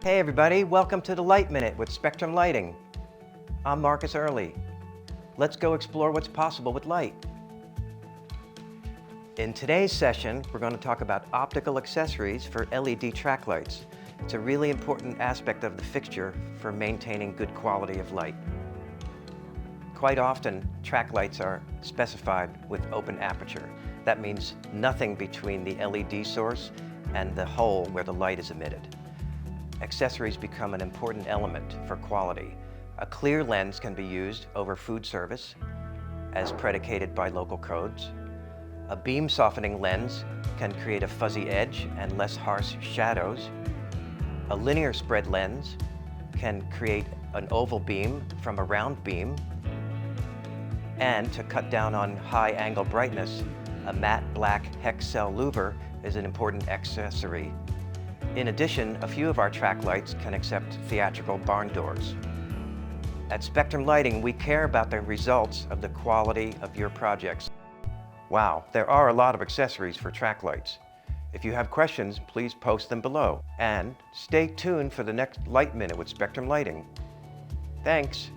Hey everybody, welcome to the Light Minute with Spectrum Lighting. I'm Markus Earley. Let's go explore what's possible with light. In today's session, we're going to talk about optical accessories for LED track lights. It's a really important aspect of the fixture for maintaining good quality of light. Quite often, track lights are specified with open aperture. That means nothing between the LED source and the hole where the light is emitted. Accessories become an important element for quality. A clear lens can be used over food service, as predicated by local codes. A beam softening lens can create a fuzzy edge and less harsh shadows. A linear spread lens can create an oval beam from a round beam. And to cut down on high angle brightness, a matte black hex cell louver is an important accessory. In addition, a few of our track lights can accept theatrical barn doors. At Spectrum Lighting, we care about the results of the quality of your projects. Wow, there are a lot of accessories for track lights. If you have questions, please post them below. And stay tuned for the next Light Minute with Spectrum Lighting. Thanks.